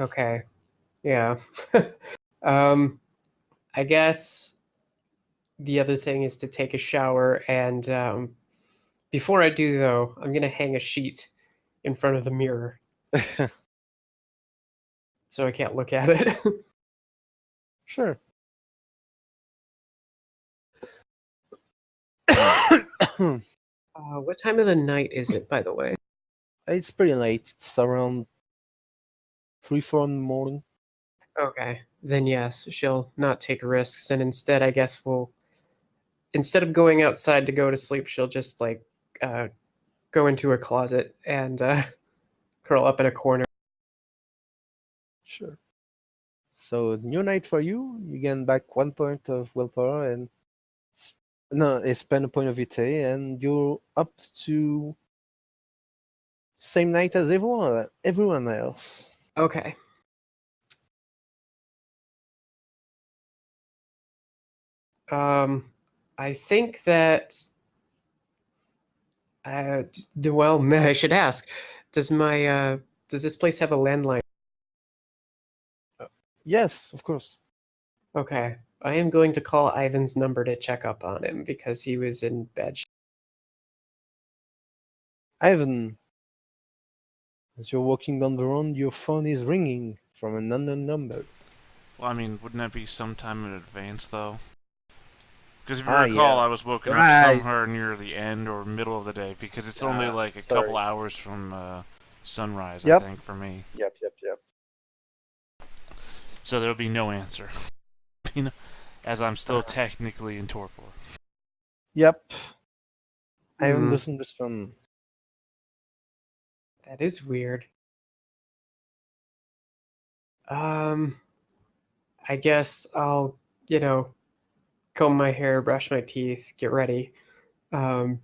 Okay. Yeah. I guess the other thing is to take a shower, and before I do, though, I'm gonna hang a sheet in front of the mirror so I can't look at it. Sure. What time of the night is it, by the way? It's pretty late. It's around 3, 4 in the morning. Okay, then yes, she'll not take risks, and instead, I guess instead of going outside to go to sleep, she'll just like uh, go into a closet and curl up in a corner. Sure. So new night for you. You gain back 1 point of willpower and spend a point of vitae, and you're up to same night as everyone else. Okay. I think that well, I should ask. Does this place have a landline? Yes, of course. Okay. I am going to call Ivan's number to check up on him because he was in bed. Ivan, as you're walking down the road, your phone is ringing from an unknown number. Well, I mean, wouldn't that be sometime in advance, though? Because if you Ah, recall, yeah. I was woken up Right. somewhere near the end or middle of the day, because it's only like a Sorry. couple hours from sunrise, Yep. I think, for me. Yep. So there'll be no answer. As I'm still technically in torpor. Yep. Ivan Hmm. doesn't respond. That is weird. I guess I'll, comb my hair, brush my teeth, get ready. And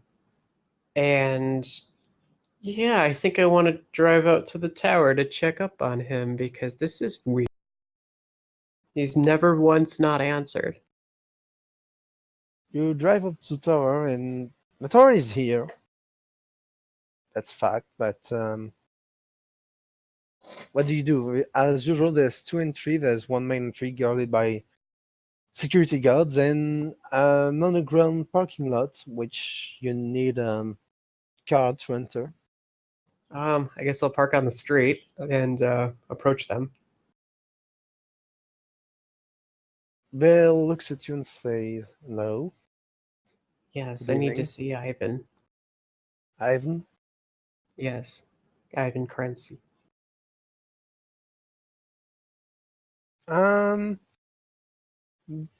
yeah, I think I want to drive out to the tower to check up on him because this is weird. He's never once not answered. You drive up to the tower, and the tower is here. That's fact, but what do you do? As usual, there's 2 entry. There's one main entry guarded by security guards and an underground parking lot, which you need card to enter. I guess I'll park on the street and approach them. Bill looks at you and says, "Hello, Yes, good I need to evening, see Ivan. Ivan." Yes, Ivan Crency. Um,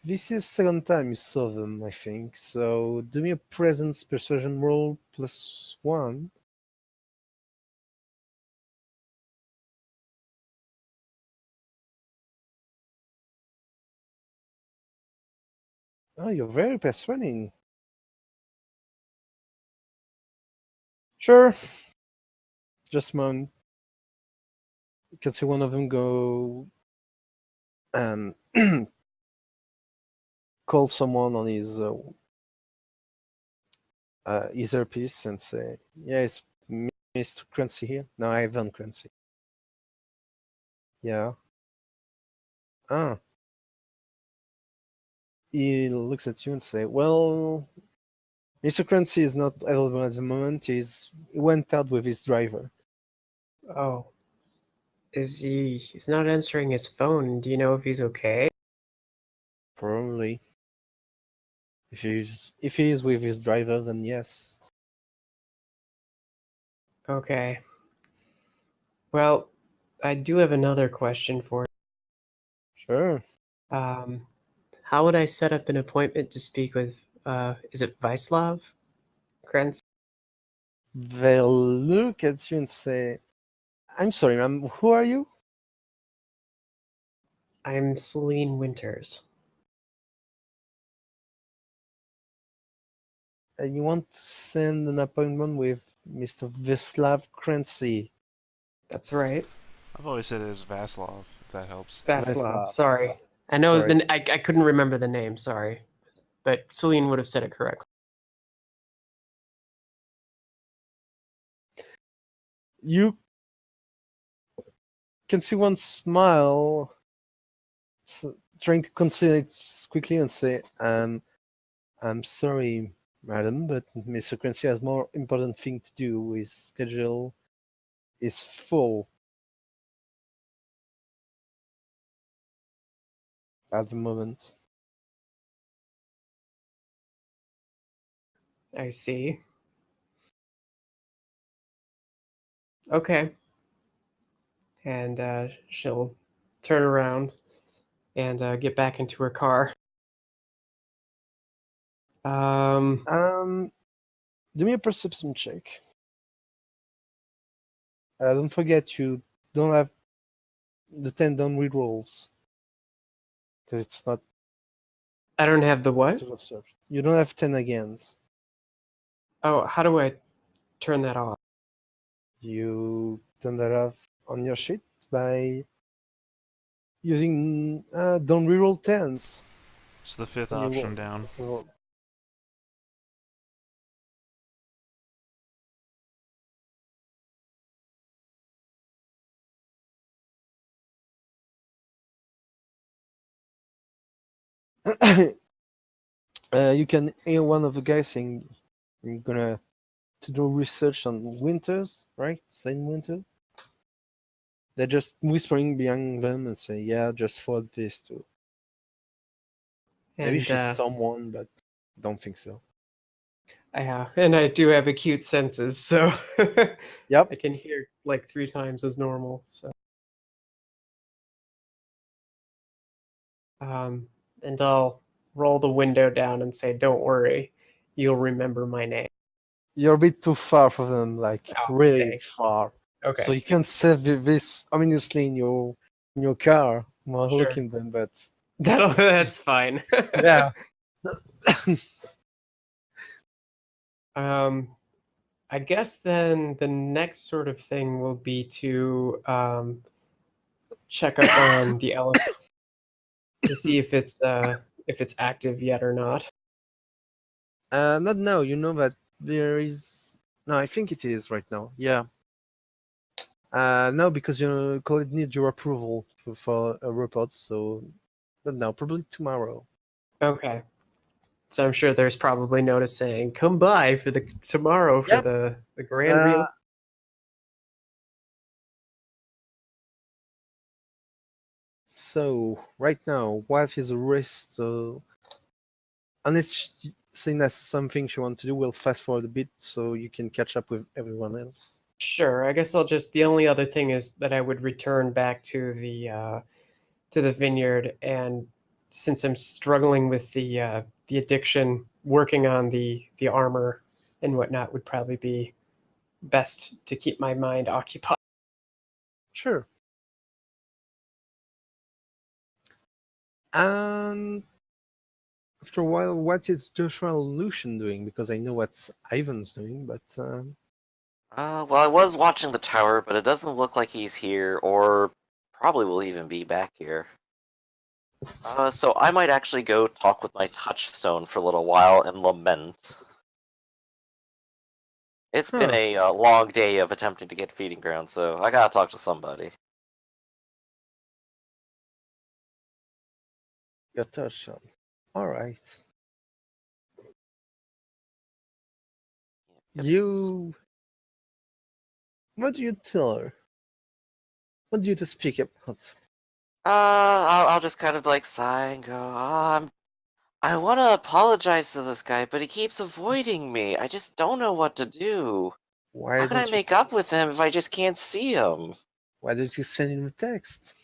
this is second time you saw them, I think. So do me a presence persuasion roll +1. Oh, you're very persuading. Sure. Just a moment. You can see one of them go and call someone on his earpiece and say, "Yeah, it's Mr. Clancy here." No, Ivan Clancy. Yeah. Ah. He looks at you and say, "Well, Mr. Clancy is not available at the moment. He went out with his driver." Oh, he's not answering his phone. Do you know if he's okay? Probably. If he is with his driver, then yes. Okay. Well, I do have another question for Sure. you. How would I set up an appointment to speak with, is it Vyslav Krenz? They'll look at you and say, "I'm sorry, ma'am. Who are you?" I'm Celine Winters. And you want to send an appointment with Mr. Vislav Crancy. That's right. I've always said it was Vaslov, if that helps. Vaslav, Vislav. sorry. I know Sorry. I couldn't remember the name, sorry. But Celine would have said it correctly. You can see one smile, trying to conceal it quickly and say, I'm sorry, madam, but Mr. Clancy has more important thing to do. His schedule is full at the moment. I see. Okay. And she'll turn around and get back into her car. Do me a perception check. Don't forget you don't have the 10 down rerolls because it's not I don't have the what? sort of search. You don't have 10 agains. Oh, how do I turn that off? You turn that off on your sheet by using don't reroll 10s. It's the fifth when you option down. roll. You can hear one of the guys saying you're gonna to do research on winters, right? Same winter. They're just whispering behind them and say, "Yeah, just for this too." Maybe And she's someone, but don't think so. and I do have acute senses, so Yep. I can hear like 3 times as normal. So, and I'll roll the window down and say, "Don't worry, you'll remember my name." You're a bit too far for them, like Oh, really okay. far. Okay. So you can save this ominously in your car while Sure. looking them, but That's fine. yeah. I guess then the next sort of thing will be to check up on the elephant to see if it's active yet or not. Not now. You know that there is. No, I think it is right now. Yeah. No, because you call it need your approval for a report. So not now. Probably tomorrow. Okay. So I'm sure there's probably notice saying, "Come by for the tomorrow for Yep. the grand real." So right now, what is the risk? Unless saying that's something she wants to do, we'll fast forward a bit so you can catch up with everyone else. Sure. I guess I'll just. The only other thing is that I would return back to the vineyard, and since I'm struggling with the addiction, working on the armor and whatnot would probably be best to keep my mind occupied. Sure. And after a while, what is Joshua Lucian doing? Because I know what Ivan's doing, but Well, I was watching the tower, but it doesn't look like he's here, or probably will even be back here. So I might actually go talk with my touchstone for a little while and lament. It's been a long day of attempting to get feeding ground, so I gotta talk to somebody. your touchdown. All right. Yep. You. What do you tell her? What do you to speak about? I'll just kind of like sigh and go, I want to apologize to this guy, but he keeps avoiding me. I just don't know what to do. Why How can I don't you? make up with him if I just can't see him? Why don't you send him a text?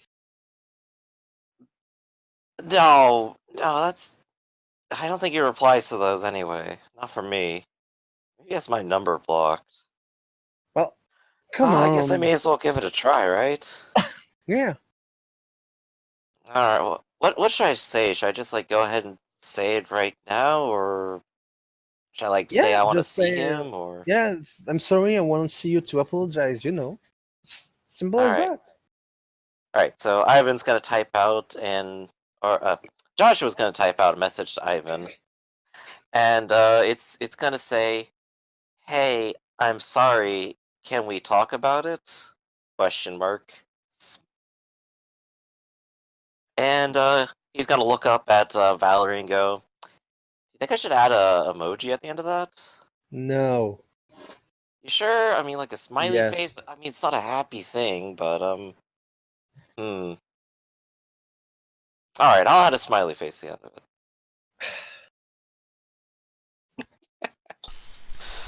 No, that's. I don't think he replies to those anyway. Not for me. Maybe he has my number blocked. Well, come I guess I on. may as well give it a try, right? Yeah. Alright, well, what should I say? Should I just, like, go ahead and say it right now, or should I, like, say Yeah. I want to Just see say. him, or... Yeah. I'm sorry. I want to see you to apologize. You know. It's simple as Alright. that. Alright, so Ivan's gonna type out and... Or, Joshua's gonna type out a message to Ivan. And, it's gonna say, "Hey, I'm sorry, can we talk about it?" Question mark. And he's gonna look up at Valerie and go, "You think I should add a emoji at the end of that? No. You sure? I mean, like a smiley face. Yes. I mean, it's not a happy thing, but hmm. All right, I'll add a smiley face at the end of it."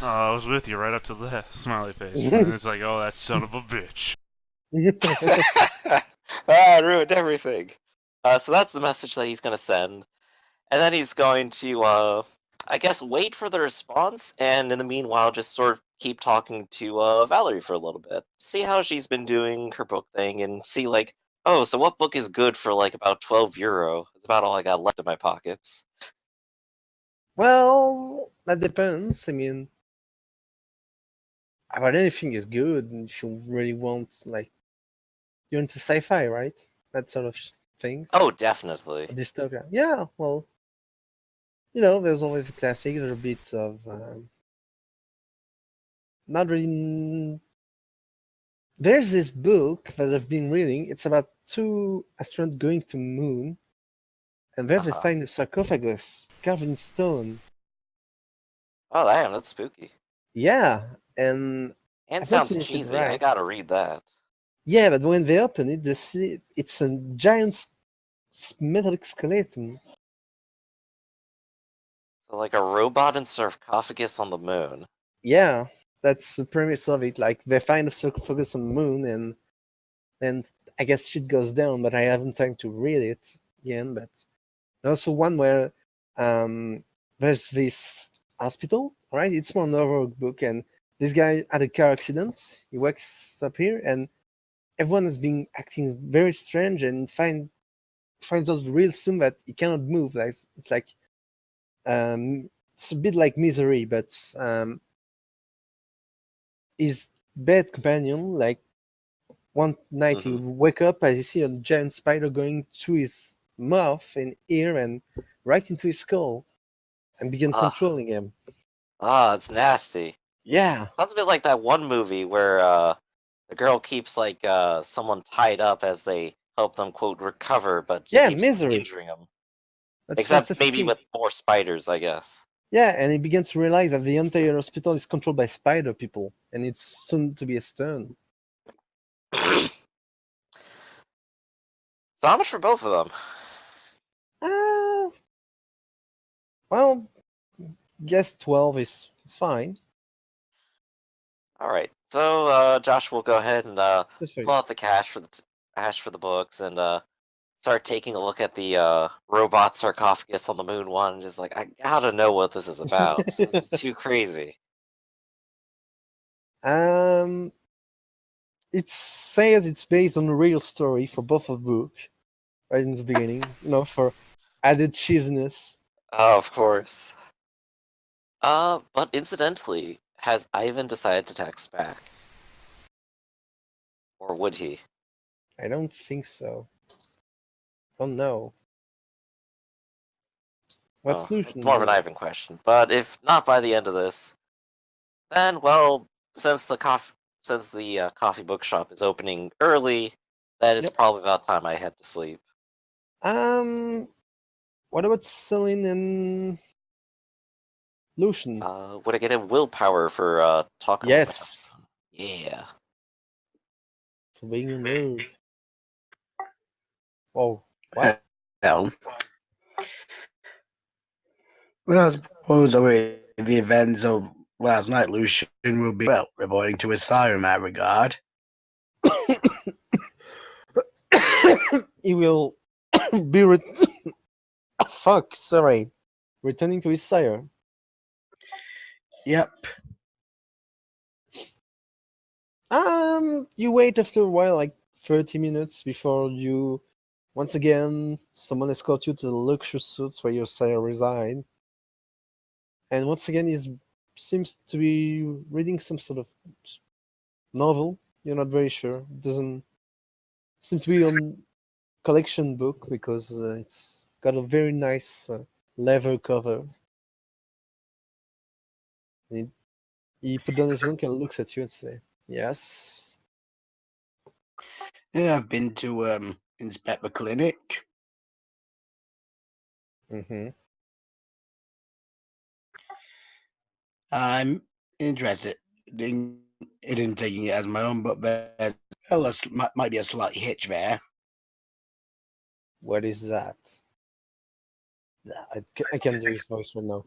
Oh, I was with you right up to the smiley face. And then it's like, oh, that son of a bitch. Ah, it ruined everything. So that's the message that he's gonna send, and then he's going to, I guess, wait for the response, and in the meanwhile, just sort of keep talking to Valerie for a little bit, see how she's been doing her book thing, and see like, oh, so what book is good for like about €12? It's about all I got left in my pockets. Well, that depends. I mean, about anything is good if you really want, like, you're into sci-fi, right? That sort of things. Oh, definitely. Dystopia. Yeah, well, you know, there's always a classic. There are bits of not really. There's this book that I've been reading. It's about two astronauts going to moon, and there they Uh-huh. find a sarcophagus carved in stone. Oh, damn, that's spooky. Yeah, and And I've not sounds finished it cheesy. I right. gotta read that. Yeah, but when they open it, they see it's a giant metallic skeleton. So like a robot and sarcophagus on the moon. Yeah, that's the premise of it. Like they find a sarcophagus on the moon, and I guess shit goes down. But I haven't time to read it again. But there's also one where there's this hospital. Right, it's more novel book, and this guy had a car accident. He wakes up here, and everyone has been acting very strange, and finds out real soon that he cannot move. Like it's like it's a bit like Misery, but his bed companion, like one night he Mhm. would wake up as he see a giant spider going through his mouth and ear and right into his skull and begin Ah, controlling him. it's nasty. Yeah, Sounds a bit like that one movie where the girl keeps like someone tied up as they help them quote recover, but she yeah, keeps Misery. injuring them. That's Except Pacific maybe Rim. with more spiders, I guess. Yeah, and he begins to realize that the entire hospital is controlled by spider people, and it's soon to be his turn. So how much for both of them? Well, guess 12 is fine. All right. So Josh will go ahead and Just for pull you. out the cash for the books and start taking a look at the robot sarcophagus on the moon one. And just like, I gotta know what this is about. This is too crazy. um, it says it's based on a real story for both of the book, right in the beginning, for added cheesiness. Oh, of course. But incidentally, has Ivan decided to text back? Or would he? I don't think so. Don't know. What Oh, it's solution more do of you an have? Ivan question. But if not by the end of this, then, well, since the coffee bookshop is opening early, then it's Yep. probably about time I head to sleep. Um, what about Celine and Lucian? Would I get a willpower for talking with my touch? Yes, Yeah. for being a nerd. Oh, what? Well, I suppose over the events of last night, Lucian will be, well, reporting to his sire in that regard. He will be fuck, sorry. Returning to his sire. Yep. You wait after a while, like 30 minutes before you once again someone escorts you to the luxurious suites where your sire reside. And once again he seems to be reading some sort of novel. You're not very sure. It doesn't seems to be on collection book because it's got a very nice leather cover. He put down his book and looks at you and say, "Yes." Yeah, I've been to inspect the clinic. Mm-hmm. I'm interested in taking it as my own, but there's might be a slight hitch there. What is that? I can do his voice right now.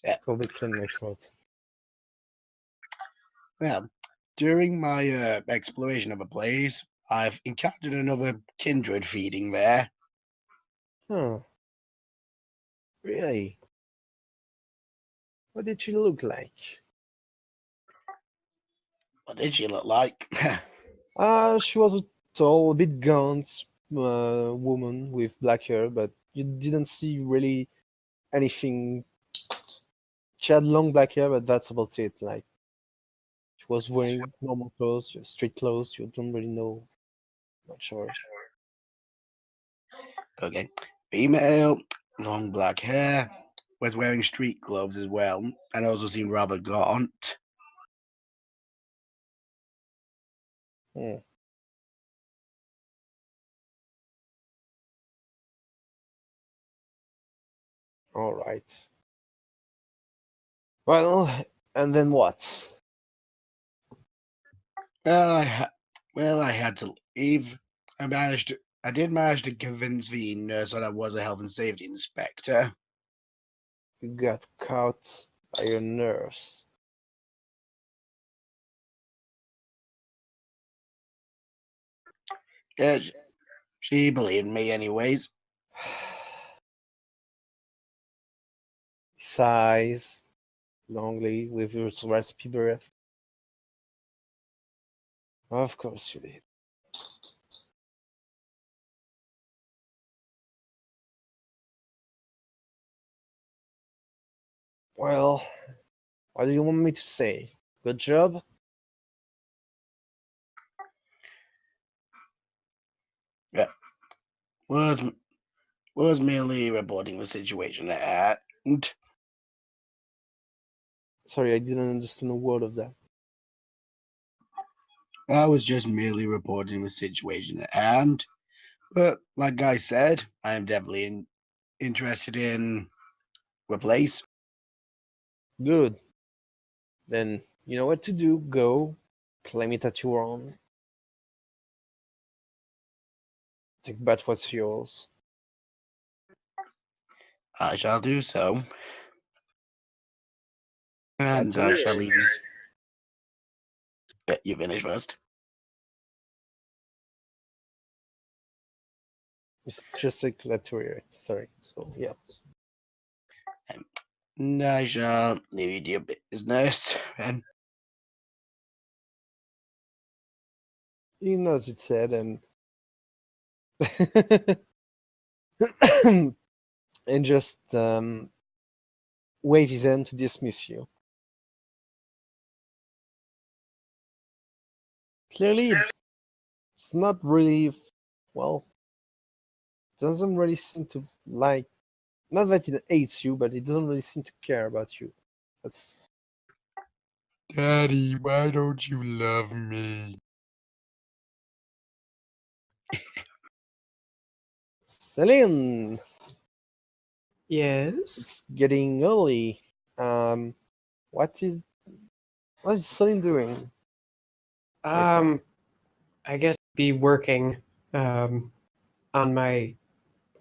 Yeah. Probably clear my throat. Well, during my exploration of the place, I've encountered another kindred feeding there. Huh. Really? What did she look like? What did she look like? She was a tall, a bit gaunt woman with black hair, but you didn't see really anything. She had long black hair, but that's about it. Like, she was wearing normal clothes, just street clothes. You don't really know much of her. Okay. Female, long black hair, was wearing street clothes as well, and also seemed rather gaunt. Hmm. All right. Well, and then what? I had to leave. I did manage to convince the nurse that I was a health and safety inspector. You got caught by your nurse. Yeah, she believed me anyways. Sighs longly with your raspy breath. Of course you did. Well, what do you want me to say? Good job? Yeah, was was merely reporting the situation at hand. Sorry, I didn't understand a word of that. I was just merely reporting the situation at hand. But like I said, I am definitely interested in replace. Good. Then you know what to do. Go, claim it at your own. Take back what's yours. I shall do so, Glad and to I hear shall it. leave you. Yeah, you finish first. It's just a glad to hear it. Sorry. So yeah. And I shall leave you to your business. And He nods his head and and just wave his hand to dismiss you. Clearly, it's not really well. Doesn't really seem to like. Not that it hates you, but it doesn't really seem to care about you. That's Daddy, why don't you love me? Celine. Yes. It's getting early. Um, what is Celine doing? I guess be working on my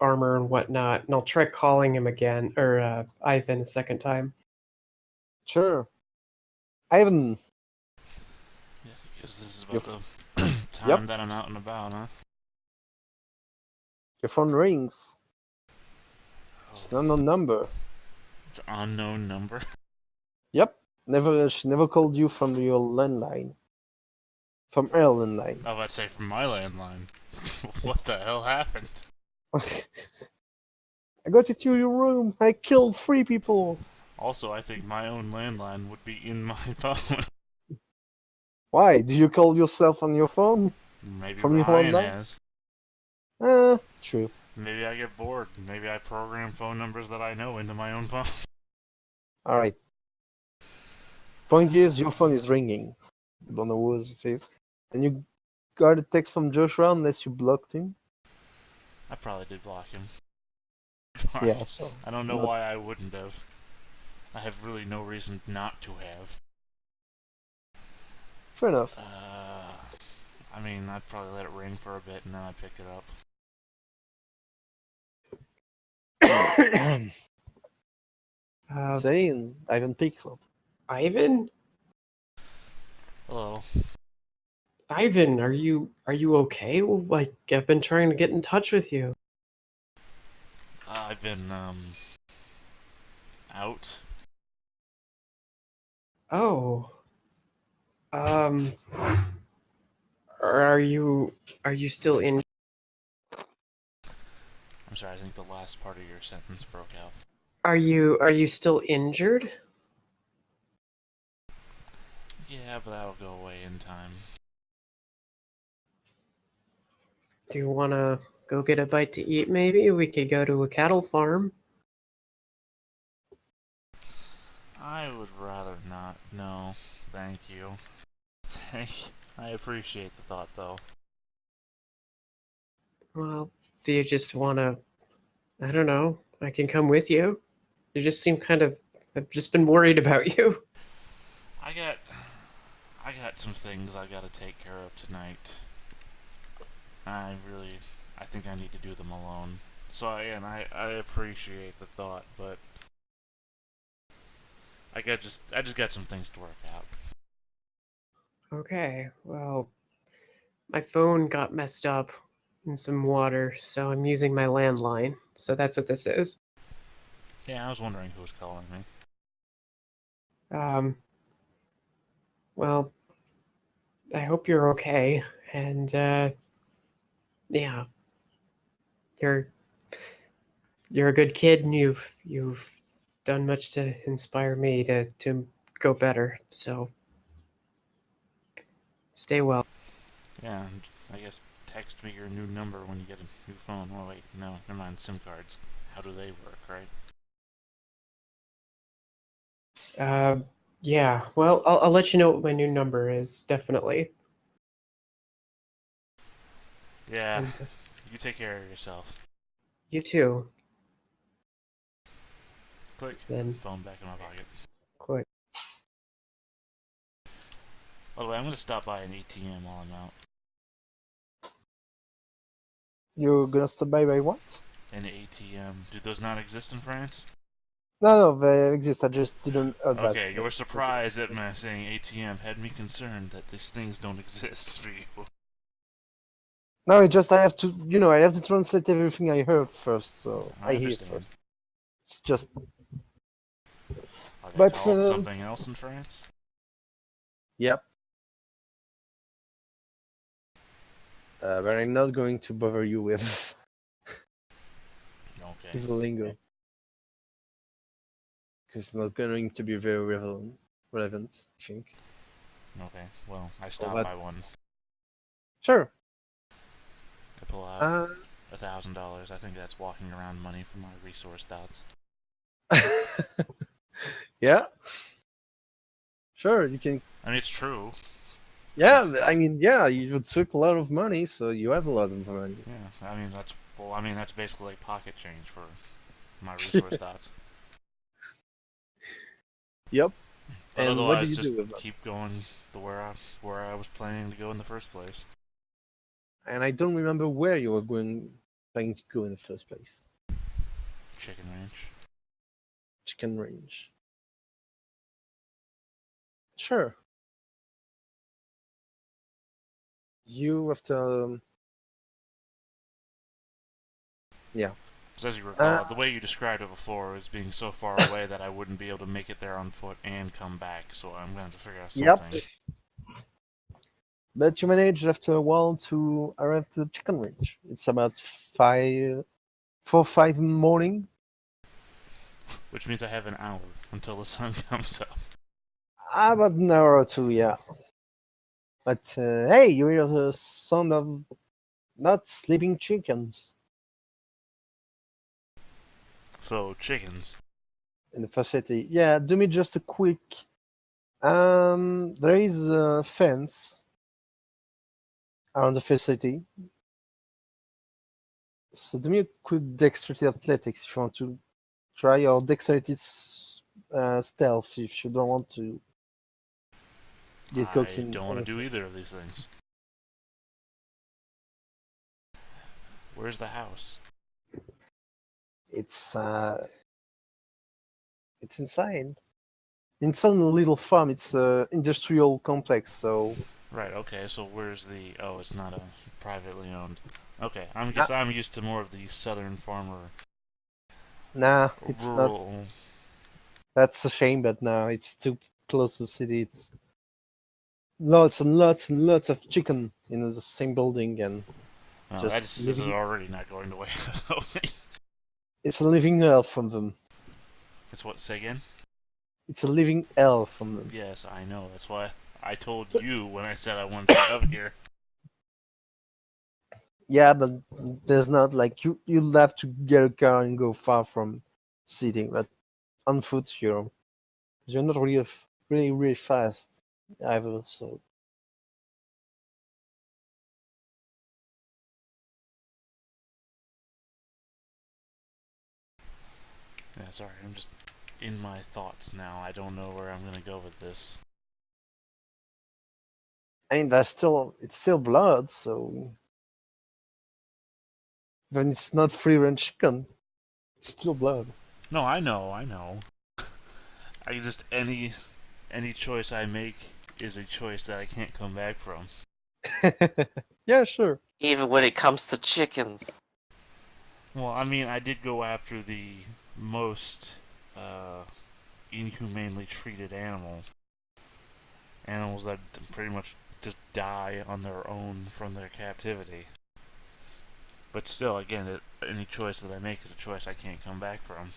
armor and whatnot, and I'll try calling him again, or Ivan a second time. Sure. Ivan. Yeah, because this is Your, about the time Yep. that I'm out and about, huh? your phone rings. It's an unknown number. It's an unknown number. Yep. She never called you from your landline. From her landline. I was about to say from my landline. What the hell happened? I got into your room. I killed 3 people. Also, I think my own landline would be in my phone. Why? Do you call yourself on your phone? Maybe From your Ryan landline? has. True. Maybe I get bored. Maybe I program phone numbers that I know into my own phone. Alright. Point is, your phone is ringing. You don't know who it is. And you got a text from Joshua unless you blocked him. I probably did block him. Yeah, so I don't know not- why I wouldn't have. I have really no reason not to have. fair enough. I mean, I'd probably let it ring for a bit and then I'd pick it up. Saying Ivan picks up. Ivan? Hello. Ivan, are you okay? Like, I've been trying to get in touch with you. I've been, out. Oh. Um, are you still in? I'm sorry, I think the last part of your sentence broke out. Are you still injured? Yeah, but that'll go away in time. Do you want to go get a bite to eat, maybe? We could go to a cattle farm. I would rather not. No, thank you. I appreciate the thought, though. Well, do you just want to... I don't know. I can come with you. You just seem kind of... I've just been worried about you. I got some things I gotta take care of tonight. I think I need to do them alone. So again, I appreciate the thought, but I just got some things to work out. Okay, well, my phone got messed up in some water, so I'm using my landline. So that's what this is. Yeah, I was wondering who was calling me. Well, I hope you're okay, and yeah, you're a good kid, and you've done much to inspire me to go better. So stay well. Yeah, and I guess text me your new number when you get a new phone. Oh wait, no, never mind. SIM cards. How do they work, right? Yeah. Well, I'll let you know what my new number is. Definitely. Yeah, And you take care of yourself. you too. Click. Then Phone back in my pocket. click. By the way, I'm gonna stop by an ATM while I'm out. You're gonna stop by what? An ATM. Do those not exist in France? No, they exist. I just didn't heard that. Okay, your surprise at me saying ATM had me concerned that these things don't exist for you. No, it just I have to, I have to translate everything I heard first, so I I hear it understand. first. It's just, Are they But, called something else in France? yep. But I'm not going to bother you with Okay. the lingo. Because it's not going to be very relevant, I think. Okay. Well, I stopped but- by one. Sure. I pull out $1,000. I think that's walking around money for my resource dots. Yeah. Sure, you can. I mean, it's true. Yeah, I mean, yeah, you took a lot of money, so you have a lot of money. Yeah. I mean, that's basically like pocket change for my resource dots. Yep. But And what otherwise, do you just do with that? keep going to where I was planning to go in the first place. And I don't remember where you were trying to go in the first place. Chicken ranch. Chicken range. Sure. You have to. Yeah. So as you recall, the way you described it before was being so far away that I wouldn't be able to make it there on foot and come back. So I'm going to have to figure out something. Yep. But you managed after a while to arrive to the chicken range. It's about 4 or 5 in the morning. Which means I have an hour until the sun comes up. About an hour or two, yeah. But hey, you hear the sound of not sleeping chickens So, chickens. in the facility. Yeah, do me just a quick. There is a fence around the facility. So do me a quick dexterity athletics if you want to try, or dexterity stealth if you don't want to get cooked I in don't want to do anything. either of these things. Where's the house? It's inside. It's on a little farm. It's a industrial complex, so Right, okay, so where's the... Oh, it's not a privately owned... Okay, Nah. I'm used to more of the southern farmer, nah, it's not. rural... That's a shame, but no, it's too close to the city. It's lots and lots and lots of chicken in the same building, and Oh, just this is living. already not going the way I was hoping. It's a living hell from them. It's what, say again? It's a living hell from them. Yes, I know, that's why I told you when I said I wanted to come here. Yeah, but there's not like you'll have to get a car and go far from city, but on foot you're not really fast either. So Yeah, sorry, I'm just in my thoughts now. I don't know where I'm gonna go with this. I mean, it's still blood. So when it's not free range chicken, it's still blood. No, I know. I just any choice I make is a choice that I can't come back from. Yeah, sure. Even when it comes to chickens. Well, I mean, I did go after the most inhumanely treated animals that pretty much just die on their own from their captivity. But still, again, any choice that I make is a choice I can't come back from.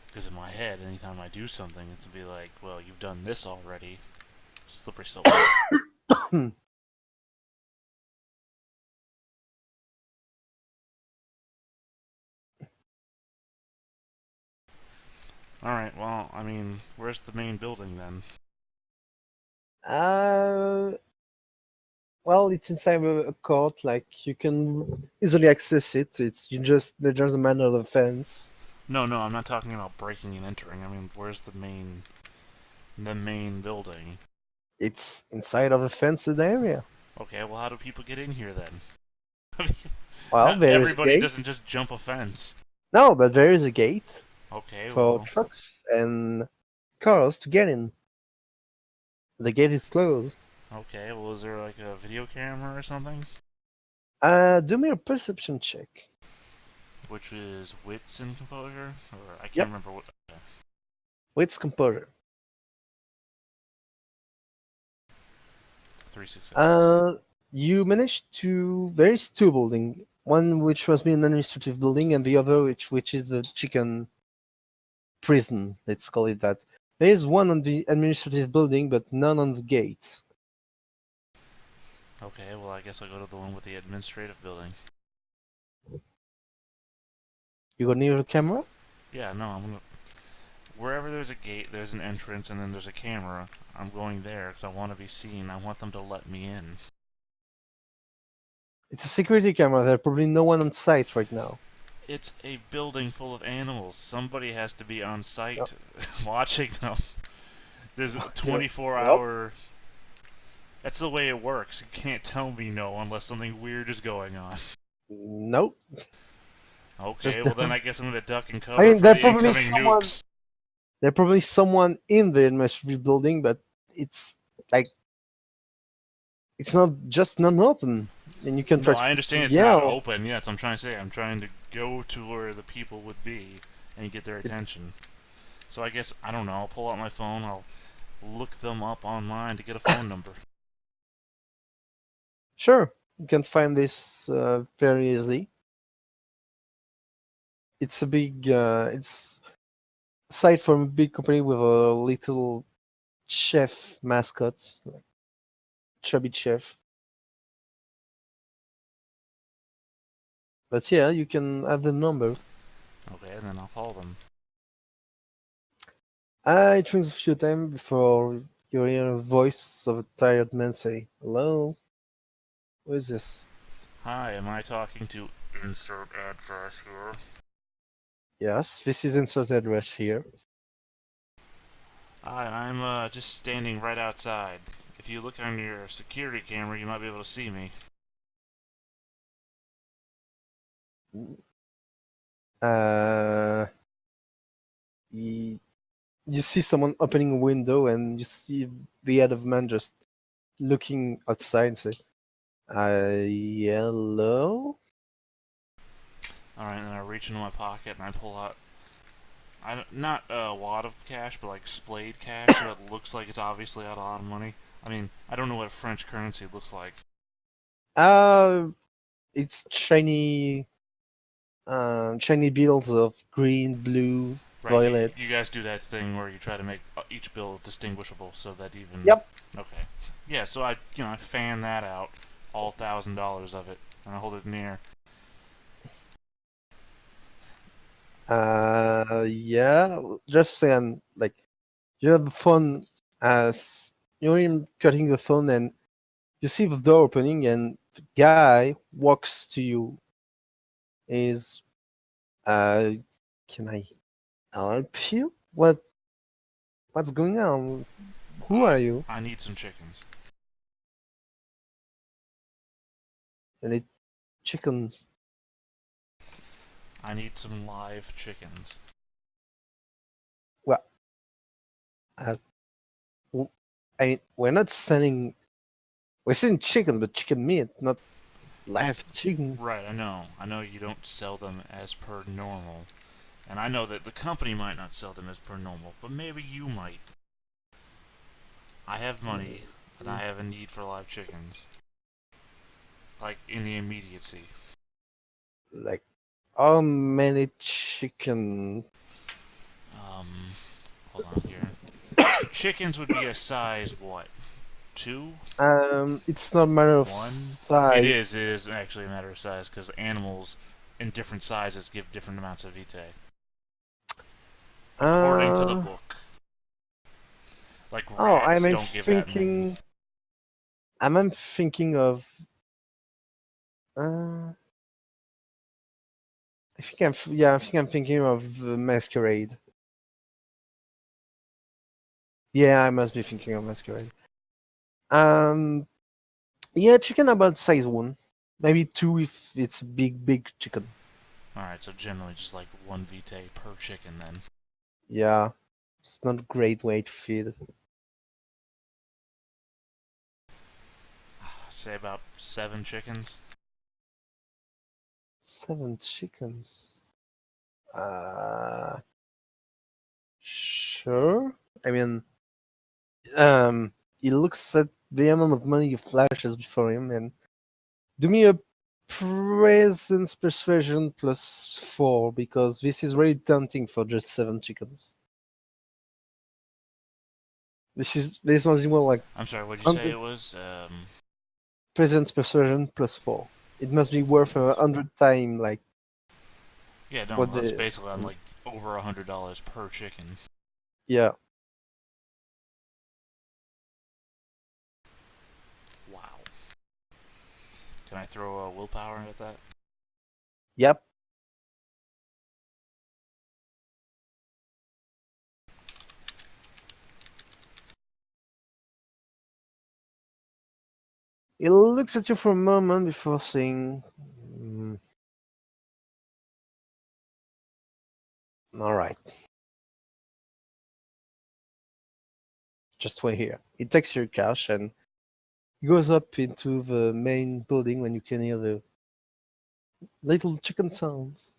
Because in my head, anytime I do something, it's to be like, well, you've done this already. Slippery slope. Alright, well, I mean, where's the main building then? Uh, well, it's inside a court. Like you can easily access it. There's just a matter of the fence. No, I'm not talking about breaking and entering. I mean, where's the main building? It's inside of a fenced area. Okay, well, how do people get in here then? Well, Not there is a everybody gate. doesn't just jump a fence. No, but there is a gate Okay, for well, trucks and cars to get in. The gate is closed. okay, well, is there like a video camera or something? Do me a perception check. Which is wits and composure, or I can't Yep. remember what. Wits composure. 3 successes. You managed to. There is two buildings. One which was being an administrative building, and the other which is a chicken prison. Let's call it that. There is one on the administrative building, but none on the gate. Okay, well, I guess I'll go to the one with the administrative building. You go near the camera. Yeah, no, I'm gonna. Wherever there's a gate, there's an entrance, and then there's a camera. I'm going there because I want to be seen. I want them to let me in. It's a security camera. There's probably no one on site right now. It's a building full of animals. Somebody has to be on site watching them. There's a 24-hour... That's the way it works. You can't tell me no unless something weird is going on. Nope. Okay, Just well then I guess I'm gonna duck and cover I mean, for there the probably incoming someone. nukes. There's probably someone in the administrative building, but it's like it's not just not open, and you can try No, I understand it's yell. not open. Yeah, that's what I'm trying to say. I'm trying to go to where the people would be and get their attention. So I guess, I don't know, I'll pull out my phone, I'll look them up online to get a phone number. Sure, you can find this very easily. It's a big, it's aside from a big company with a little chef mascot, like chubby chef. But yeah, you can have the number. Okay, and then I'll call them. It rings a few times before you hear a voice of a tired man say, "Hello, who is this?" Hi, am I talking to insert address here? Yes, this is insert address here. Hi, I'm just standing right outside. If you look on your security camera, you might be able to see me. Uh, y- you see someone opening a window, and you see the head of man just looking outside and say, hello? Alright, then I reach into my pocket and I pull out, not a wad of cash, but like splayed cash, so it looks like it's obviously out a lot of money. I mean, I don't know what French currency looks like. It's shiny bills of green, blue, Right, violet. you guys do that thing where you try to make each bill distinguishable so that even... Yep. Okay. Yeah, so I fan that out, all $1,000 of it, and I hold it in the air. Yeah, just saying, like, you have the phone as you're in cutting the phone, and you see the door opening, and the guy walks to you. Is, can I help you? What's going on? Who are you? I need some chickens. And it chickens. I need some live chickens. Well, uh, I mean, we're selling chicken, but chicken meat, not live chicken. Right, I know. I know you don't sell them as per normal. And I know that the company might not sell them as per normal, but maybe you might. I have money, and I have a need for live chickens. Like, in the immediacy. Like, how many chicken? Hold on here. Chickens would be a size what? 2? It's not a matter of 1? size. It is actually a matter of size, because animals in different sizes give different amounts of vitae. According to the book. Like rats don't give that many. I'm thinking of. I think I'm thinking of the Masquerade. Yeah, I must be thinking of Masquerade. Yeah, chicken about size 1, maybe 2 if it's big chicken. Alright, so generally just like 1 vitae per chicken then. Yeah, it's not a great way to feed. Say about 7 chickens. 7 chickens. Sure. I mean, he looks at the amount of money flashes before him and do me a presence persuasion +4 because this is really tempting for just 7 chickens. This must be more like I'm sorry, what'd you say 100 it was? presence persuasion +4. It must be worth 100 times like Yeah, no, what that's the basically on like over $100 per chicken. yeah. Wow. Can I throw a willpower at that? Yep. He looks at you for a moment before saying, all right. Just wait here. He takes your cash and goes up into the main building when you can hear the little chicken sounds.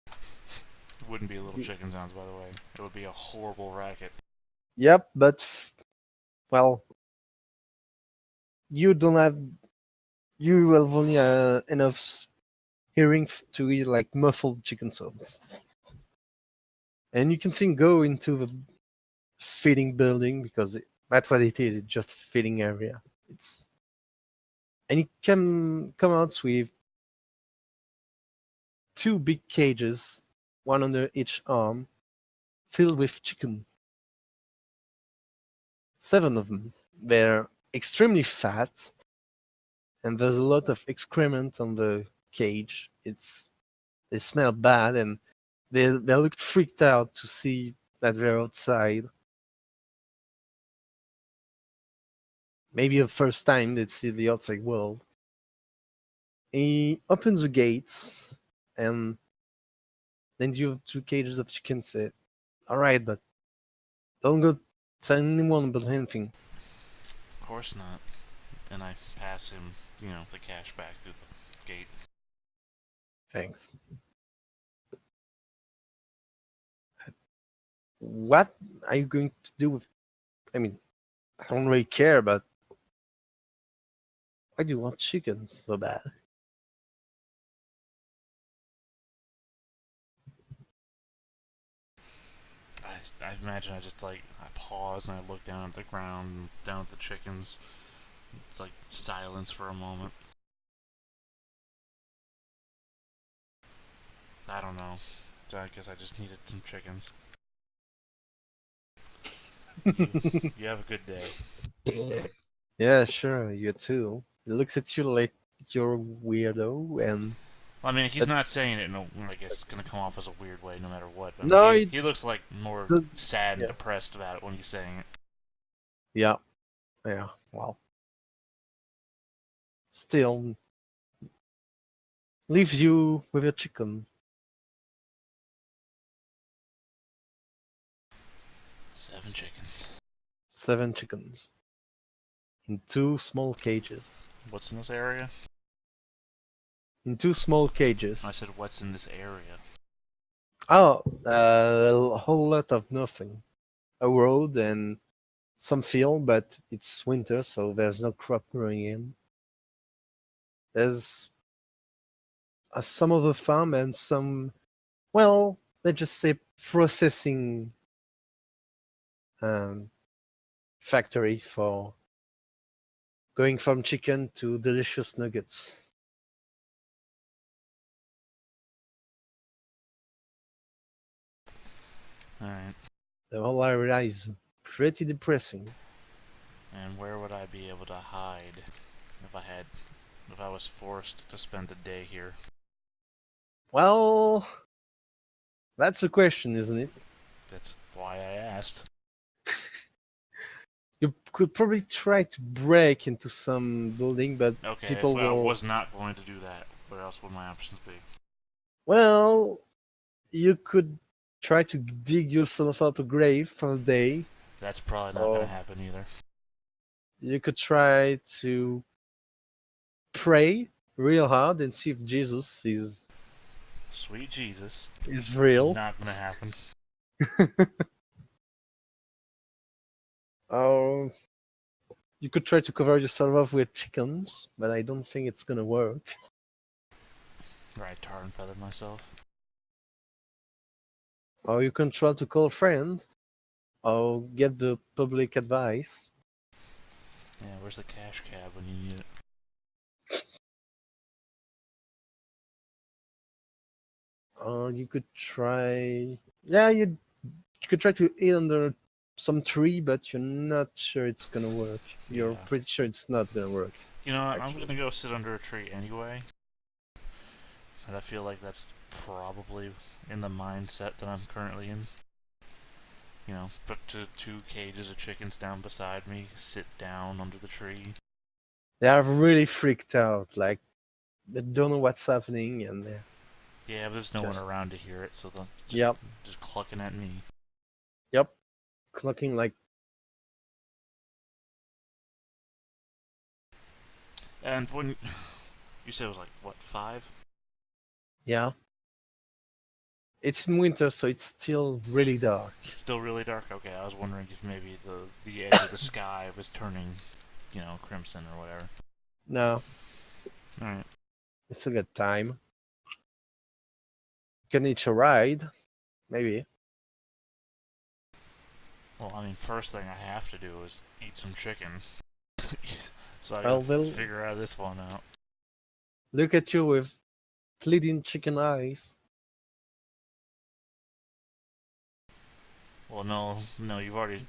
It wouldn't be little chicken sounds, by the way. It would be a horrible racket. Yep, but well, you don't have. You have only enough hearing to hear like muffled chicken sounds, and you can see him go into the feeding building because that's what it is. It's just a feeding area. It's and you can come out with 2 big cages, one under each arm, filled with chicken. 7 of them. They're extremely fat, and there's a lot of excrement on the cage. They smell bad, and they looked freaked out to see that they're outside. Maybe the first time they'd see the outside world. He opens the gates and lends you 2 cages of chicken. Said, "All right, but don't go tell anyone about anything." Of course not. And I pass him, the cash back through the gate. Thanks. What are you going to do with? I mean, I don't really care, but why do you want chicken so bad? I imagine I just I pause and I look down at the ground, down at the chickens. It's like silence for a moment. I don't know. I guess I just needed some chickens. You have a good day. Yeah, sure, you too. He looks at you like you're a weirdo, and I mean, he's not saying it. No, I guess it's gonna come off as a weird way, no matter what. But No, he looks like more sad and yeah. depressed about it when he's saying it. Yeah, well, still leaves you with a chicken. 7 chickens. 7 chickens in 2 small cages. What's in this area? In 2 small cages. I said, what's in this area? Oh, a whole lot of nothing. A road and some field, but it's winter, so there's no crop growing in. There's some of the farm and some, well, let's just say processing factory for going from chicken to delicious nuggets. Alright. The whole area is pretty depressing. And where would I be able to hide if I was forced to spend a day here? Well, that's a question, isn't it? That's why I asked. You could probably try to break into some building, but Okay, people if I will. was not going to do that, what else would my options be? Well, you could try to dig yourself up a grave for a day. That's probably not going to happen either. You could try to pray real hard and see if Jesus is Sweet Jesus. real. Not going to happen. Or you could try to cover yourself up with chickens, but I don't think it's gonna work. Right, tar and feather myself. Or you can try to call a friend, or get the public advice. Yeah, where's the cash cab when you need it? Or you could try. Yeah, you could try to eat under some tree, but you're not sure it's gonna work. You're Yeah. pretty sure it's not gonna work. You know what, I'm Actually. going to go sit under a tree anyway. And I feel like that's probably in the mindset that I'm currently in. Put 2 cages of chickens down beside me, sit down under the tree. They are really freaked out, like they don't know what's happening, and they're Yeah, but there's no one Just- around to hear it, so they're Yep. just clucking at me. clucking like. And when you said it was like, what, 5? Yeah. It's in winter, so it's still really dark. It's still really dark? Okay, I was wondering if maybe the edge of the sky was turning, crimson or whatever. No, Alright. you still got time. You can hitch a ride, maybe. Well, I mean, first thing I have to do is eat some chicken. So I Well, gotta they'll- figure out this one out. Look at you with fleeting chicken eyes. Well, no, you've already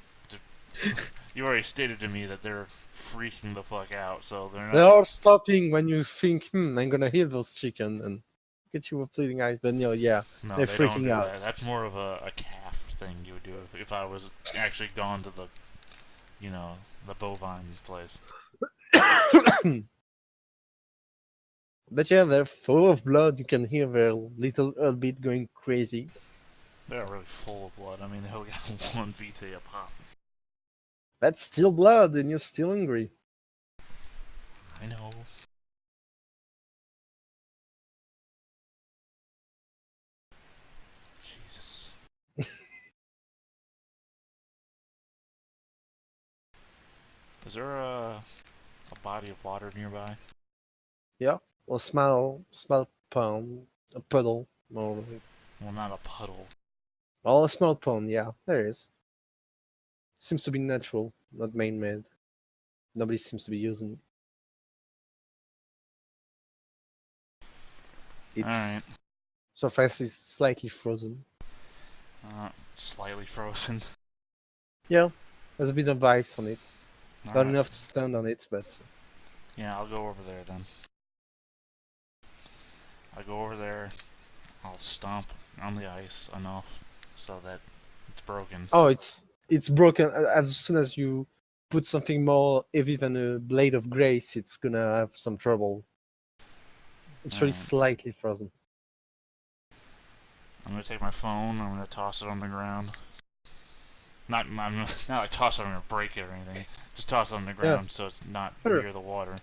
You already stated to me that they're freaking the fuck out, so they're They're not. all stopping when you think, I'm gonna heal those chicken and get you with bleeding eyes. But no, yeah, No, they're they don't freaking do out. that. That's more of a calf thing you would do if I was actually gone to the, the bovine place. But yeah, they're full of blood. You can hear their little heartbeat going crazy. They're really full of blood. I mean, they only got 1 VT a pop. That's still blood, and you're still hungry. I know. Jesus. Is there a body of water nearby? Yeah, or small pond, a puddle, more. Well, not a puddle. Well, a small pond. Yeah, there is. Seems to be natural, not man-made. Nobody seems to be using. It's Alright. surface is slightly frozen. Slightly frozen. Yeah, there's a bit of ice on it. Not Alright. enough to stand on it, but Yeah, I'll go over there then. I'll go over there. I'll stomp on the ice enough so that it's broken. oh, it's broken. As soon as you put something more heavy than a blade of grace, it's gonna have some trouble. It's really Alright. slightly frozen. I'm gonna take my phone. I'm gonna toss it on the ground. Not like toss it. I'm gonna break it or anything. Just toss it on the ground so it's not Sure. near the water.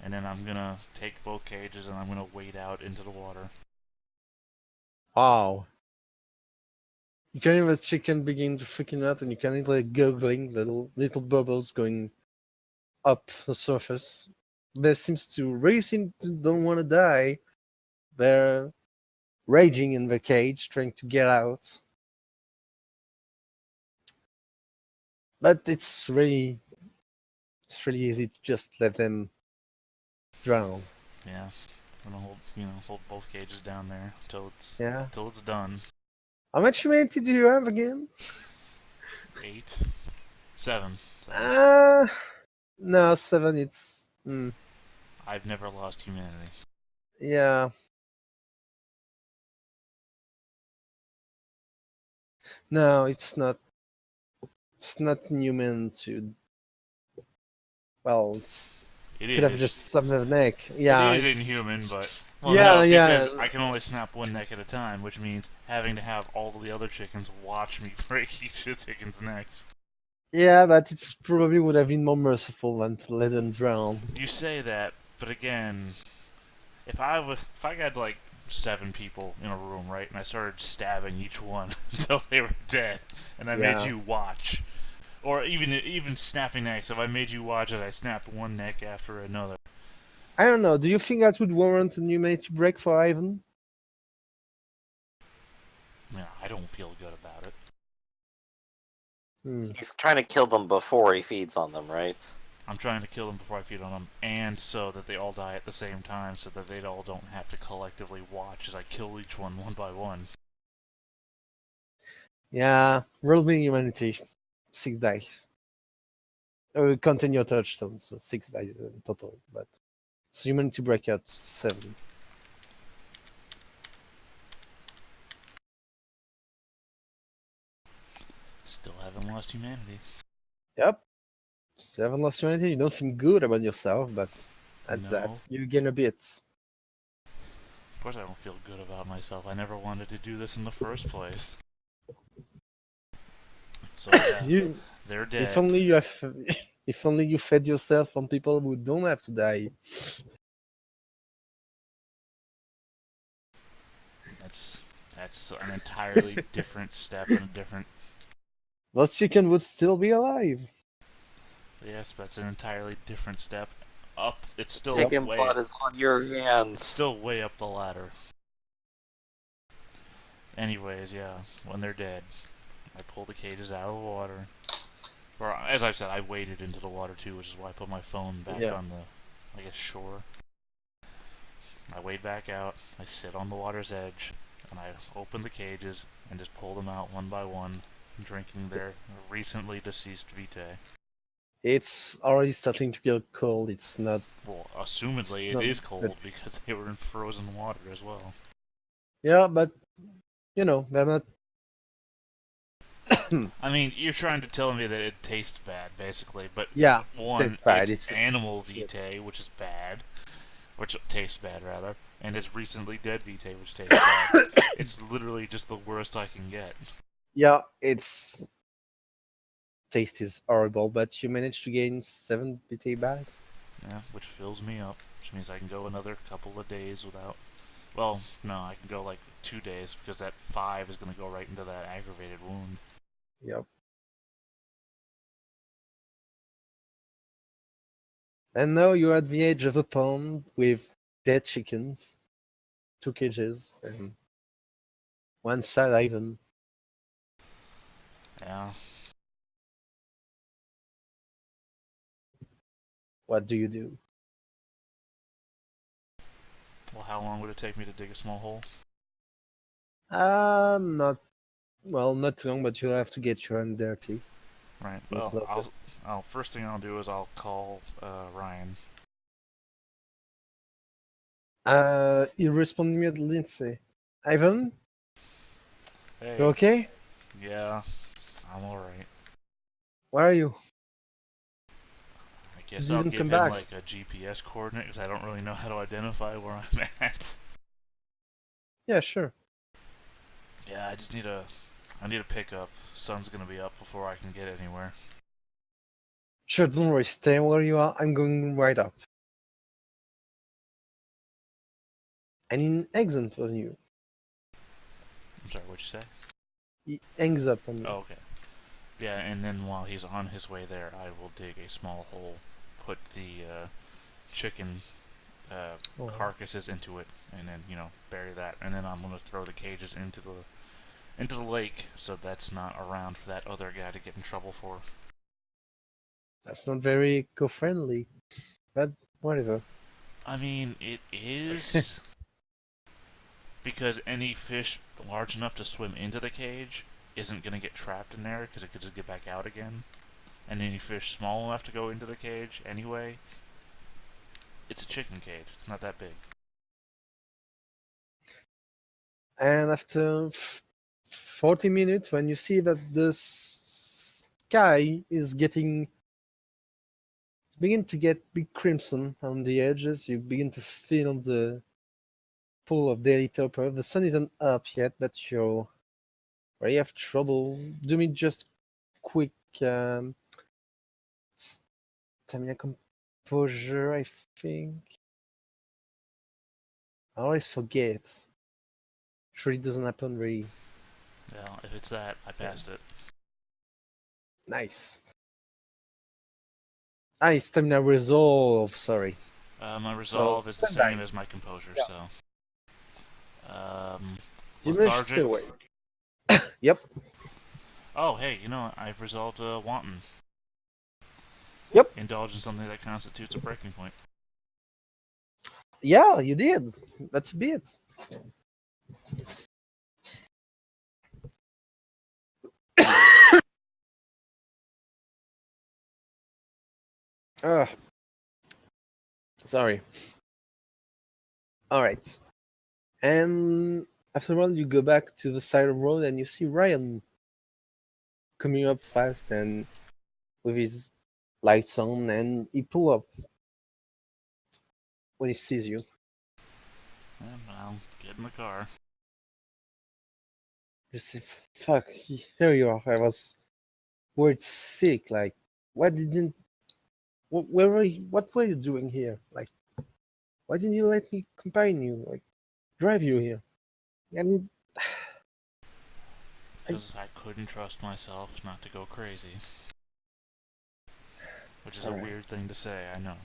And then I'm gonna take both cages and I'm gonna wade out into the water. Wow. You can hear the chicken begin to freaking out, and you can hear the gurgling, little bubbles going up the surface. They really seem to don't want to die. They're raging in the cage, trying to get out. But it's really easy to just let them drown. Yeah. I'm gonna hold both cages down there Yeah. till it's done. How much humanity do you have again? 8, 7. No, 7. It's I've never lost humanity. yeah. No, it's not. It's not human to. Well, it's It could have is. just snapped the neck. Yeah, It is it's inhuman, but yeah, no, because yeah. I can only snap one neck at a time, which means having to have all the other chickens watch me break each of the chickens' necks. Yeah, but it's probably would have been more merciful than to let them drown. You say that, but again, if I got like 7 people in a room, right, and I started stabbing each one until they were dead, and I made Yeah. you watch, or even snapping necks, if I made you watch as I snapped one neck after another. I don't know. Do you think that would warrant a humanity break for Ivan? I mean, I don't feel good about it. He's trying to kill them before he feeds on them, right? I'm trying to kill them before I feed on them, and so that they all die at the same time, so that they all don't have to collectively watch as I kill each one by one. Yeah, roll me humanity. 6 dice. Contain your touchstones, so 6 dice in total. But so humanity breakout 7. Still haven't lost humanity. Yep. So you haven't lost humanity. You don't feel good about yourself, but that's No. that. You gain a bit. Of course I don't feel good about myself. I never wanted to do this in the first place. So yeah, they're dead. If only you have, if only you fed yourself on people who don't have to die. That's an entirely different step and a different. Those chicken would still be alive. Yes, but it's an entirely different step. Up, it's still Chicken way. blood is on your It's hands. still way up the ladder. Anyways, yeah, when they're dead, I pull the cages out of the water. Or, as I've said, I waded into the water too, which is why I put my phone back Yeah. on the, I guess, shore. I wade back out, I sit on the water's edge, and I open the cages and just pull them out one by one drinking their recently deceased vitae. It's already starting to get cold. It's not. Well, assumedly it not is good. cold because they were in frozen water as well. Yeah, but they're not. I mean, you're trying to tell me that it tastes bad, basically, but Yeah, one, bad. it's Just animal shit. vitae, which is bad, which tastes bad rather, and it's recently dead vitae, which tastes bad. It's literally just the worst I can get. Yeah, its taste is horrible, but you managed to gain 7 BT back. Yeah, which fills me up, which means I can go another couple of days without. Well, no, I can go like 2 days because that 5 is going to go right into that aggravated wound. Yep. And now you're at the edge of a pond with dead chickens, 2 cages, and one side even. Yeah. What do you do? Well, how long would it take me to dig a small hole? Not not too long, but you'll have to get your hand dirty. Right. Look a Well, little bit. I'll first thing I'll do is I'll call Ryan. You respond immediately and say, Ivan, Hey. you okay? Yeah, I'm all right. Where are you? I guess You I'll didn't give come him back. like a GPS coordinate because I don't really know how to identify where I'm at. Yeah, sure. Yeah, I need a pickup. Sun's gonna be up before I can get anywhere. Sure, don't worry. Stay where you are. I'm going right up. I need an exit on you. I'm sorry, what'd you say? He hangs up on you. Oh, okay. Yeah, and then while he's on his way there, I will dig a small hole, put the chicken Oh. carcasses into it, and then bury that, and then I'm gonna throw the cages into the lake, so that's not around for that other guy to get in trouble for. That's not very eco-friendly, but whatever. I mean, it is because any fish large enough to swim into the cage isn't gonna get trapped in there because it could just get back out again, and any fish small enough to go into the cage anyway. It's a chicken cage. It's not that big. And after 40 minutes, when you see that the sky is it's beginning to get big crimson on the edges, you begin to feel the pull of daily topper. The sun isn't up yet, but you already have trouble. Do me just quick stamina composure, I think. I always forget. Sure, it doesn't happen really. Yeah, if it's that, I passed it. Nice. Stamina resolve, sorry. My resolve is the stand by. same as my composure, Yeah. so. You managed to stay Lethargic. awake. Yep. Oh, hey, I've resolved wanton. Yep. Indulge in something that constitutes a breaking point. Yeah, you did. That's a bit. Ugh. Sorry. Alright. And after a while, you go back to the side of the road and you see Ryan coming up fast and with his lights on, and he pull up when he sees you. Yeah, I'll get in the car. You say, "Fuck, here you are. I was worried sick. Like, why didn't? Where were you? What were you doing here? Like, why didn't you let me accompany you? Like, drive you here? I mean, Because I couldn't trust myself not to go crazy. Which is a Alright. weird thing to say, I know.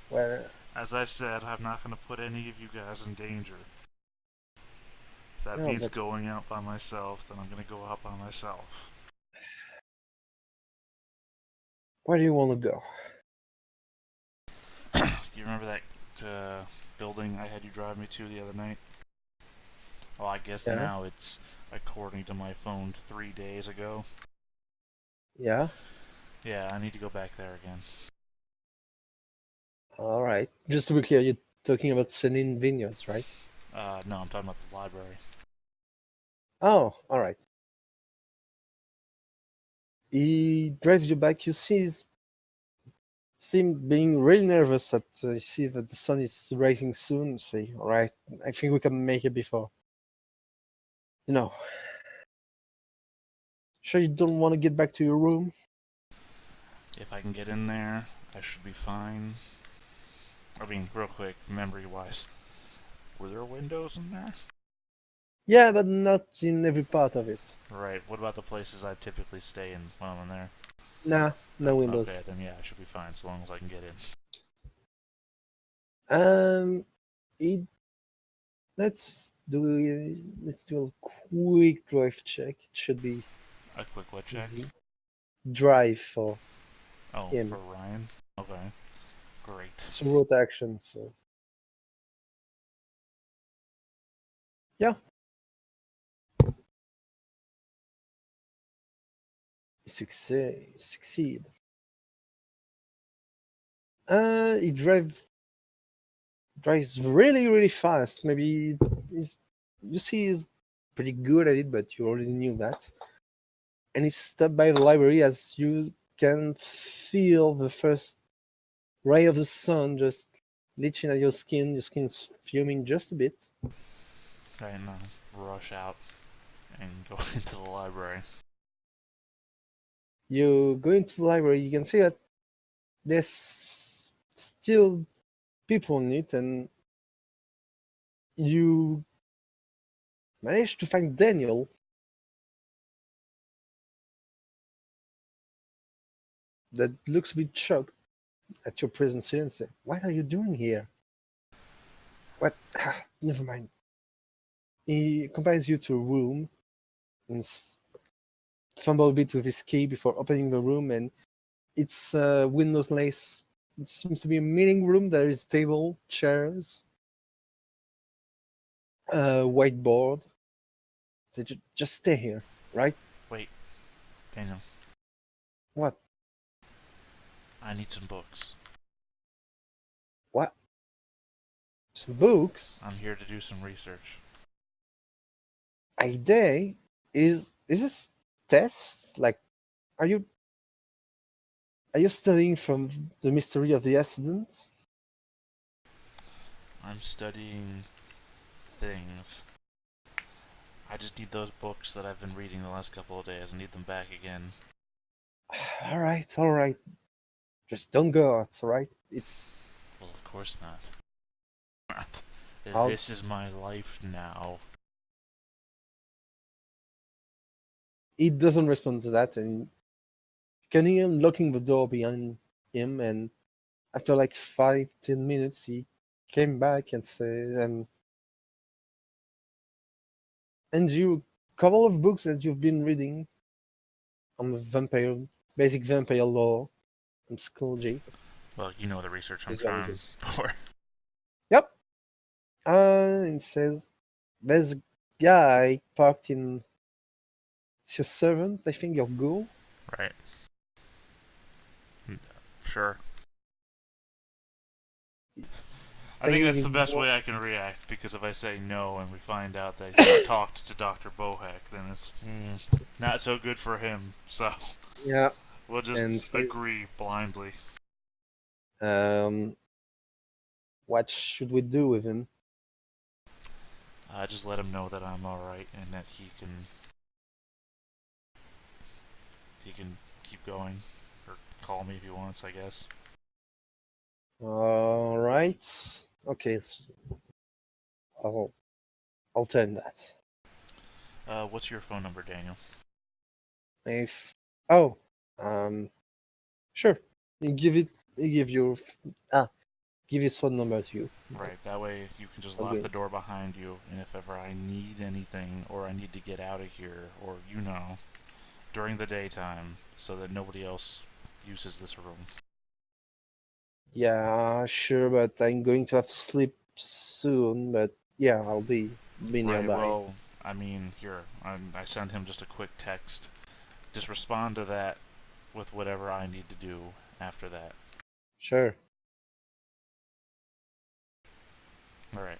well, As I've said, I'm not going to put any of you guys in danger. If that No, means but- going out by myself, then I'm going to go out by myself. where do you want to go? You remember that building I had you drive me to the other night? Well, I guess Yeah. now it's according to my phone 3 days ago. Yeah. Yeah, I need to go back there again. All right. Just to be clear, you're talking about Celine Vineyards, right? No, I'm talking about the library. Oh, all right. He drives you back. You see him being really nervous at you see that the sun is rising soon. Say, all right, I think we can make it before. You know, sure you don't want to get back to your room? If I can get in there, I should be fine. I mean, real quick, memory-wise, were there windows in there? Yeah, but not in every part of it. Right. What about the places I typically stay in while I'm in there? Nah, no windows. Okay, then yeah, I should be fine so long as I can get in. It, let's do a quick drive check. It should be A quick what check? easy. Drive for Oh, him. for Ryan? Okay. Great. It's a road action, so yeah. Succeed. He drives really fast. Maybe you see he's pretty good at it, but you already knew that. And he's stopped by the library as you can feel the first ray of the sun just leaching at your skin. Your skin's fuming just a bit. Right now, rush out and go into the library. You go into the library, you can see that there's still people in it, and you manage to find Daniel. That looks a bit shocked at your presence here and say, "What are you doing here?" What? Never mind. He accompanies you to a room and fumble a bit with his key before opening the room, and it's windows lace. It seems to be a meeting room. There is table, chairs, whiteboard. So just stay here, right? Wait, Daniel, What? I need some books. What? Some books? I'm here to do some research. A day? Is this tests? Like, are you studying from the mystery of the accident? I'm studying things. I just need those books that I've been reading the last couple of days. I need them back again. All right. Just don't go out, all right? It's Well, of course not. Not. I'll- This is my life now. he doesn't respond to that, and you can hear him locking the door behind him. And after like 5-10 minutes, he came back and said, and you a couple of books that you've been reading on the basic vampire lore from School G. Well, you know the research I'm It's very trying good. for. Yep. It says there's a guy parked in. It's your servant, I think, your ghoul. Right. Sure. I think that's the best way I can react, because if I say no and we find out that he's talked to Dr. Bohek, then it's not so good for him. So Yeah. we'll just agree blindly. What should we do with him? Just let him know that I'm alright and that he can keep going, or call me if he wants, I guess. All right. Okay. I'll turn that. What's your phone number, Daniel? Sure. Give his phone number to you. Right, that way you can just lock Okay. the door behind you, and if ever I need anything, or I need to get out of here, or during the daytime, so that nobody else uses this room. Yeah, sure, but I'm going to have to sleep soon. But yeah, I'll be be Right, nearby. well, I mean, here, I sent him just a quick text. Just respond to that with whatever I need to do after that. Sure. Alright,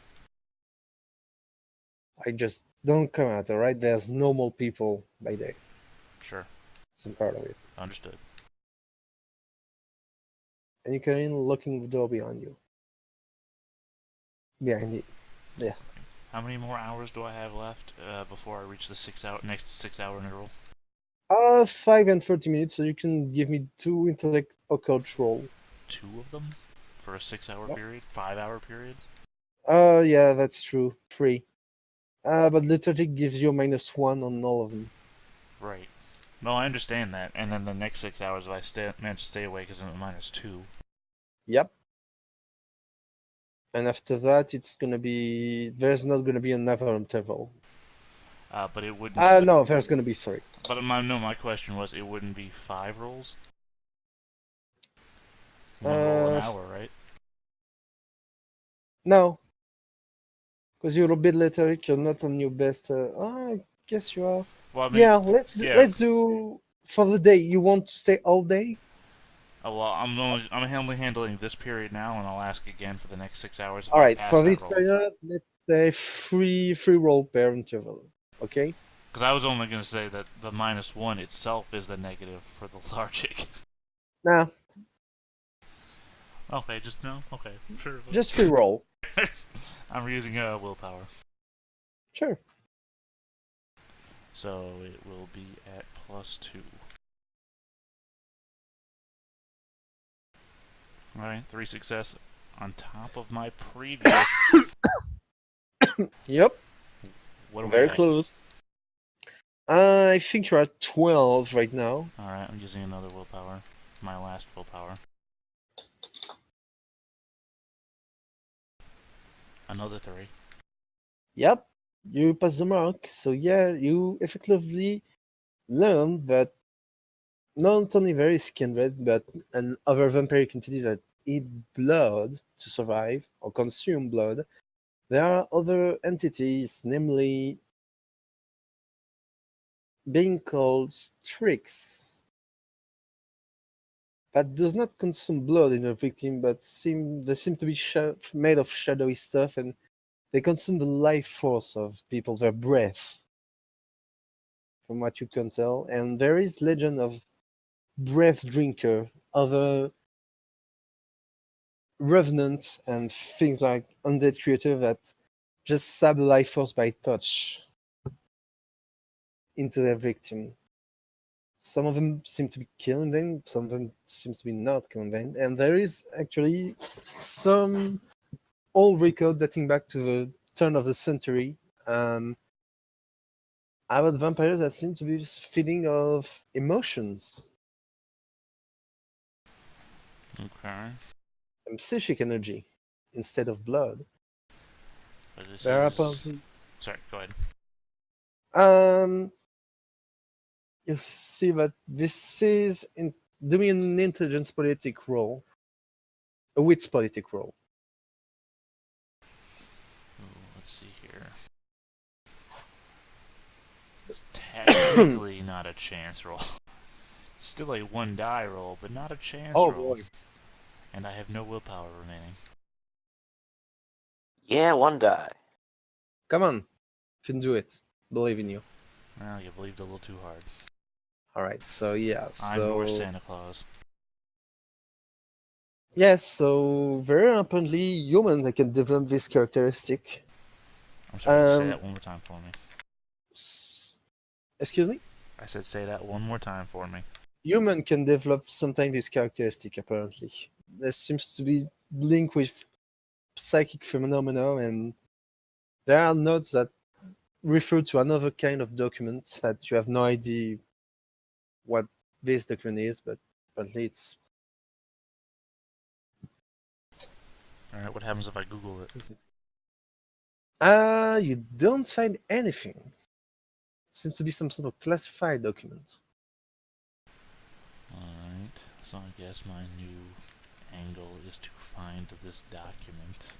I just don't come out, alright? There's normal people by day. sure. Some part of it. Understood. And you can locking the door behind you. Behind you. How many more hours do I have left before I reach the next 6 hour interval? 5 and 30 minutes, so you can give me 2 intellect occult roll. 2 of them? For a 6 hour Yep. period? 5 hour period? Yeah, that's true. 3. But lethargic gives you a -1 on all of them. Right. No, I understand that. And then the next 6 hours, if I manage to stay awake, is a -2. Yep. And after that, it's gonna be... There's not gonna be another interval. But it wouldn't. No, there's gonna be, sorry. But my question was, it wouldn't be 5 rolls? 1 roll an hour, right? No. Because you're a bit lethargic, you're not on your best... I guess you are. Well, I mean, Yeah, let's do... For the day, you want to stay all day? oh, well, I'm only handling this period now, and I'll ask again for the next 6 hours. If I Alright, pass for that this roll. period, let's say free roll per interval. Okay? Because I was only going to say that the -1 itself is the negative for the lethargic. Nah, Okay, just no. Okay, sure. just free roll. I'm using willpower, Sure. so it will be at +2. All right, 3 success on top of my previous. Yep, What are we very at? close. I think you're at 12 right now. All right, I'm using another willpower. My last willpower. Another 3. Yep, you pass the mark. So yeah, you effectively learn that not only there is kindred, but an other vampiric entity that eat blood to survive or consume blood. There are other entities, namely being called Strix, that does not consume blood in their victim, but they seem to be made of shadowy stuff, and they consume the life force of people, their breath, from what you can tell. And there is legend of breath drinker, other revenants, and things like undead creature that just stab the life force by touch into their victim. Some of them seem to be killing them, some of them seem to be not killing them, and there is actually some old record dating back to the turn of the century about vampires that seem to be feeding of emotions Okay. and psychic energy instead of blood. But this There are is. apparently Sorry, go ahead. you see that this is doing an intelligence politic role, a wits politic role. Ooh, let's see here. It's technically not a chance roll. Still a 1 die roll, but not a chance Oh roll. boy. And I have no willpower remaining. Yeah, 1 die. Come on, you can do it. Believe in you. Well, you believed a little too hard. Alright, so yeah, I'm your Santa Claus. yes, so very apparently human that can develop this characteristic. I'm sorry, say that one more time for me. Excuse me? I said say that one more time for me. Human can develop sometimes this characteristic apparently. There seems to be linked with psychic phenomena, and there are notes that refer to another kind of document that you have no idea what this document is, but apparently it's... Alright, what happens if I Google it? You don't find anything. Seems to be some sort of classified document. Alright, so I guess my new angle is to find this document.